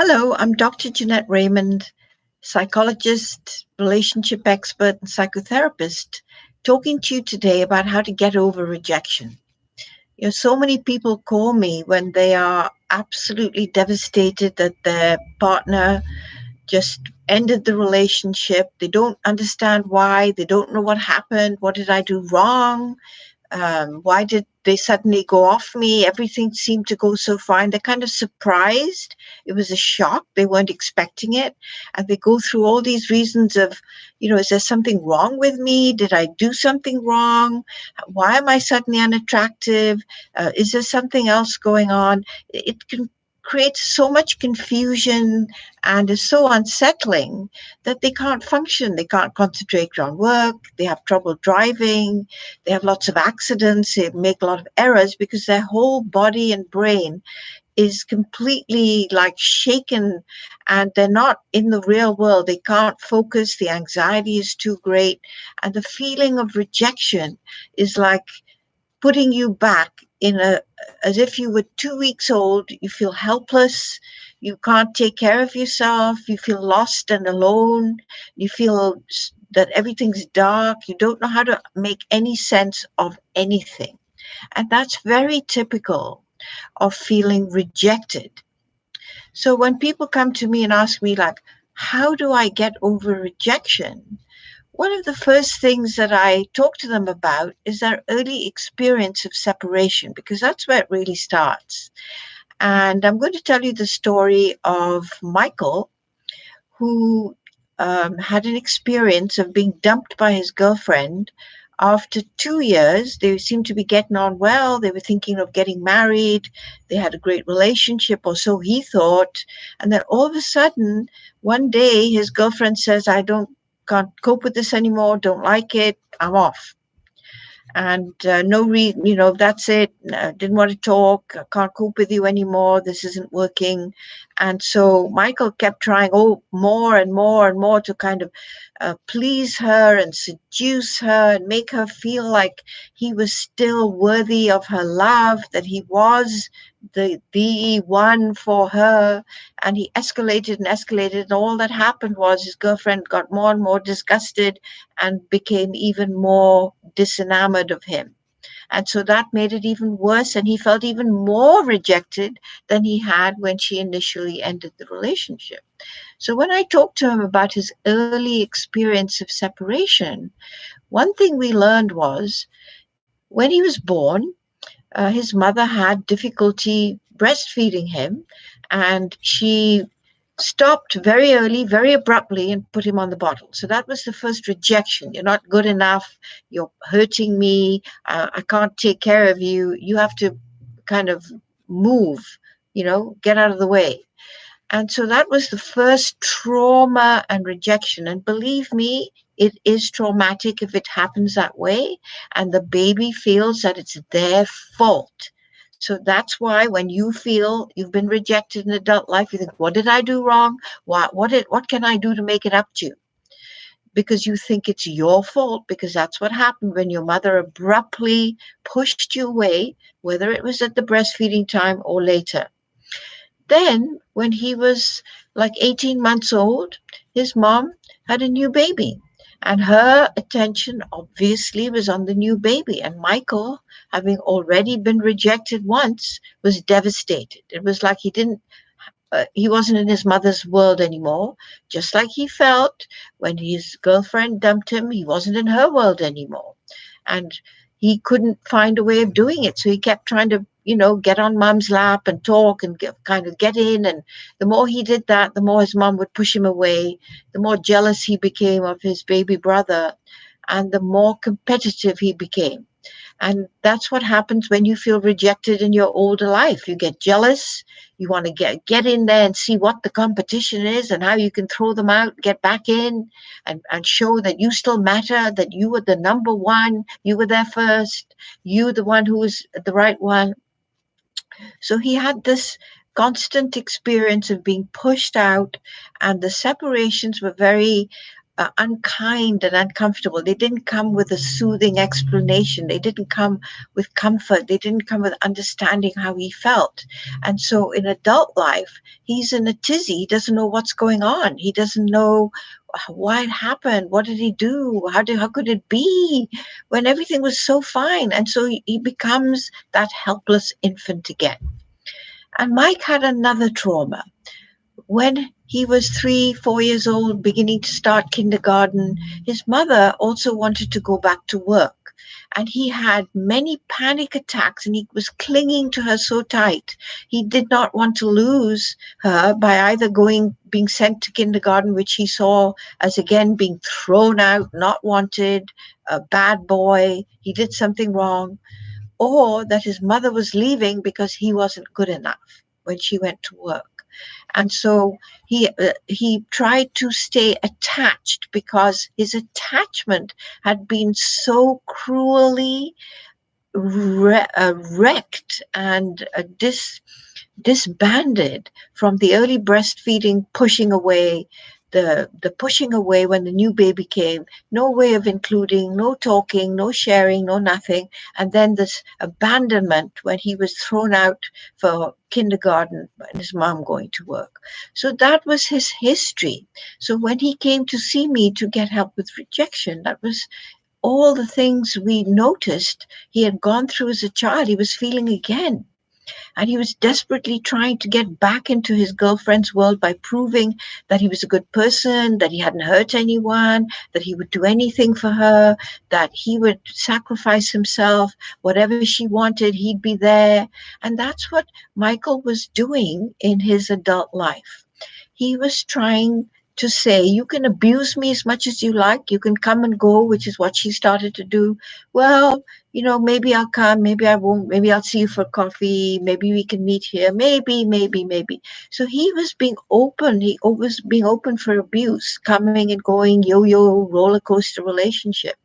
Hello, I'm Dr. Jeanette Raymond, psychologist, relationship expert, and psychotherapist, talking to you today about how to get over rejection. So many people call me when they are absolutely devastated that their partner just ended the relationship. They don't understand why, they don't know what happened, what did I do wrong? Why did they suddenly go off me? Everything seemed to go so fine. They're kind of surprised. It was a shock. They weren't expecting it. And they go through all these reasons of, is there something wrong with me? Did I do something wrong? Why am I suddenly unattractive? Is there something else going on? It can create so much confusion and is so unsettling that they can't function. They can't concentrate on work. They have trouble driving. They have lots of accidents, they make a lot of errors because their whole body and brain is completely like shaken and they're not in the real world. They can't focus, the anxiety is too great, and the feeling of rejection is like putting you back in a as if you were 2 weeks old. You feel helpless, you can't take care of yourself, you feel lost and alone, you feel that everything's dark, you don't know how to make any sense of anything. And that's very typical of feeling rejected. So when people come to me and ask me, like, how do I get over rejection? One of the first things that I talk to them about is their early experience of separation, because that's where it really starts. And I'm going to tell you the story of Michael, who had an experience of being dumped by his girlfriend. After 2 years, they seemed to be getting on well. They were thinking of getting married. They had a great relationship, or so he thought. And then all of a sudden, one day, his girlfriend says, I don't can't cope with this anymore, don't like it, I'm off. And no reason, that's it. Didn't want to talk. I can't cope with you anymore. This isn't working. And so Michael kept trying, more and more and more to kind of please her and seduce her and make her feel like he was still worthy of her love, that he was the one for her. And he escalated and escalated. And all that happened was his girlfriend got more and more disgusted and became even more disenamored of him. And so that made it even worse, and he felt even more rejected than he had when she initially ended the relationship. So when I talked to him about his early experience of separation, one thing we learned was when he was born, his mother had difficulty breastfeeding him, and she stopped very early, very abruptly, and put him on the bottle. So that was the first rejection. You're not good enough. You're hurting me. I can't take care of you. You have to kind of move, get out of the way. And so that was the first trauma and rejection. And believe me, it is traumatic if it happens that way, and the baby feels that it's their fault. So that's why when you feel you've been rejected in adult life, you think, what did I do wrong? What can I do to make it up to you? Because you think it's your fault, because that's what happened when your mother abruptly pushed you away, whether it was at the breastfeeding time or later. Then, when he was like 18 months old, his mom had a new baby. And her attention obviously was on the new baby. And Michael, having already been rejected once, was devastated. It was like he wasn't in his mother's world anymore. Just like he felt when his girlfriend dumped him, he wasn't in her world anymore. And he couldn't find a way of doing it. So he kept trying to, get on mom's lap and talk and kind of get in. And the more he did that, the more his mom would push him away, the more jealous he became of his baby brother, and the more competitive he became. And that's what happens when you feel rejected in your older life. You get jealous. You want to get in there and see what the competition is and how you can throw them out, get back in, and show that you still matter, that you were the number one, you were there first, you the one who was the right one. So he had this constant experience of being pushed out, and the separations were very unkind and uncomfortable. They didn't come with a soothing explanation. They didn't come with comfort. They didn't come with understanding how he felt. And so in adult life, he's in a tizzy. He doesn't know what's going on. He doesn't know why it happened. What did he do? How could it be when everything was so fine? And so he becomes that helpless infant again. And Mike had another trauma. When he was 3, 4 years old, beginning to start kindergarten, his mother also wanted to go back to work. And he had many panic attacks and he was clinging to her so tight. He did not want to lose her by either being sent to kindergarten, which he saw as again being thrown out, not wanted, a bad boy, he did something wrong, or that his mother was leaving because he wasn't good enough when she went to work. And so he tried to stay attached because his attachment had been so cruelly wrecked and disbanded from the early breastfeeding, pushing away, the pushing away when the new baby came, no way of including, no talking, no sharing, no nothing, and then this abandonment when he was thrown out for kindergarten and his mom going to work. So that was his history. So when he came to see me to get help with rejection, that was all the things we noticed he had gone through as a child, he was feeling again. And he was desperately trying to get back into his girlfriend's world by proving that he was a good person, that he hadn't hurt anyone, that he would do anything for her, that he would sacrifice himself, whatever she wanted, he'd be there. And that's what Michael was doing in his adult life. He was trying to say, you can abuse me as much as you like. You can come and go, which is what she started to do. Well, maybe I'll come, maybe I won't, maybe I'll see you for coffee, maybe we can meet here, maybe. So he was being open. He was being open for abuse, coming and going, yo-yo, roller coaster relationship,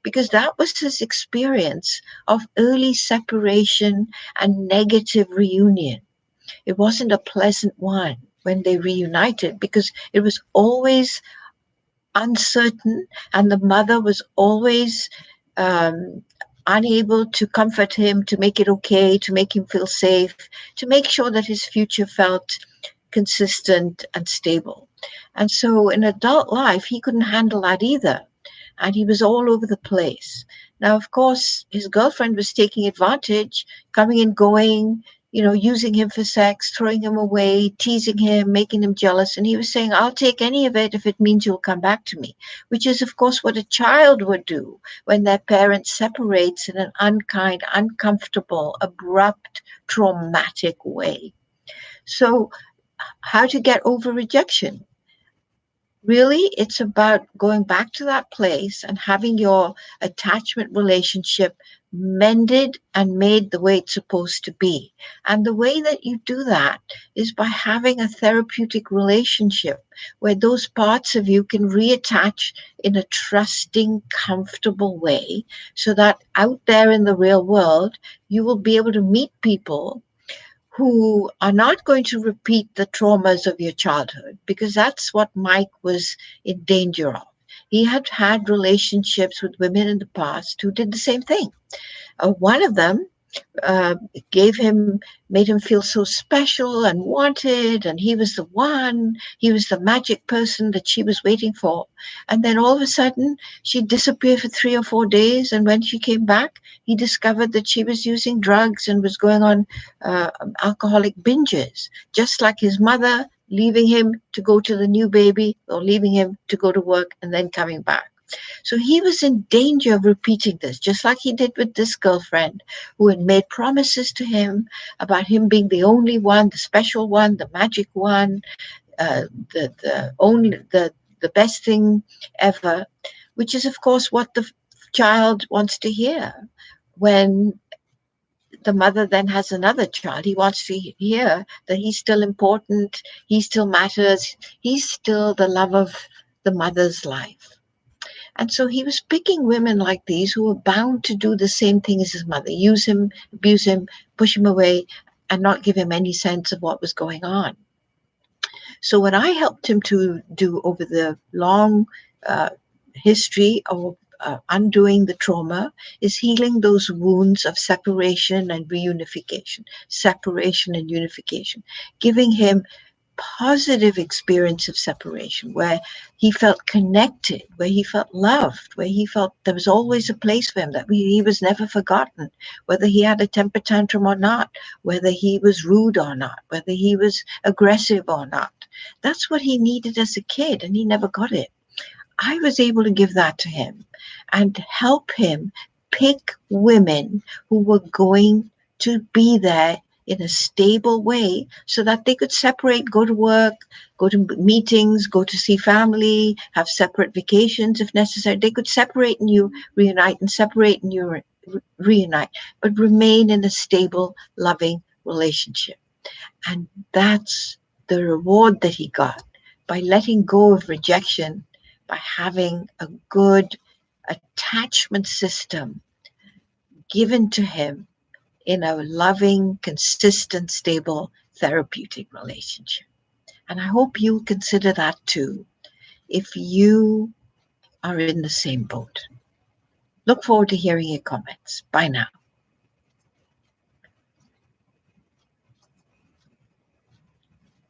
because that was his experience of early separation and negative reunion. It wasn't a pleasant one when they reunited because it was always uncertain and the mother was always um, unable to comfort him, to make it okay, to make him feel safe, to make sure that his future felt consistent and stable. And so in adult life, he couldn't handle that either. And he was all over the place. Now, of course, his girlfriend was taking advantage, coming and going, using him for sex, throwing him away, teasing him, making him jealous. And he was saying, I'll take any of it if it means you'll come back to me, which is, of course, what a child would do when their parent separates in an unkind, uncomfortable, abrupt, traumatic way. So, how to get over rejection? Really, it's about going back to that place and having your attachment relationship mended and made the way it's supposed to be. And the way that you do that is by having a therapeutic relationship where those parts of you can reattach in a trusting, comfortable way so that out there in the real world, you will be able to meet people who are not going to repeat the traumas of your childhood, because that's what Mike was in danger of. He had had relationships with women in the past who did the same thing. One of them uh, made him feel so special and wanted, and he was the one, he was the magic person that she was waiting for. And then all of a sudden, she disappeared for 3 or 4 days, and when she came back, he discovered that she was using drugs and was going on uh, alcoholic binges, just like his mother, leaving him to go to the new baby or leaving him to go to work and then coming back. So he was in danger of repeating this, just like he did with this girlfriend who had made promises to him about him being the only one, the special one, the magic one, the best thing ever, which is of course what the child wants to hear. When the mother then has another child, he wants to hear that he's still important, he still matters, he's still the love of the mother's life. And so he was picking women like these who were bound to do the same thing as his mother, use him, abuse him, push him away, and not give him any sense of what was going on. So what I helped him to do over the long uh, history of undoing the trauma is healing those wounds of separation and reunification, separation and unification, giving him positive experience of separation where he felt connected, where he felt loved, where he felt there was always a place for him, that he was never forgotten, whether he had a temper tantrum or not, whether he was rude or not, whether he was aggressive or not. That's what he needed as a kid, and he never got it. I was able to give that to him and help him pick women who were going to be there in a stable way so that they could separate, go to work, go to meetings, go to see family, have separate vacations if necessary. They could separate and you reunite and separate and you reunite, but remain in a stable, loving relationship. And that's the reward that he got by letting go of rejection, by having a good attachment system given to him in a loving, consistent, stable, therapeutic relationship. And I hope you consider that too if you are in the same boat. Look forward to hearing your comments. Bye now.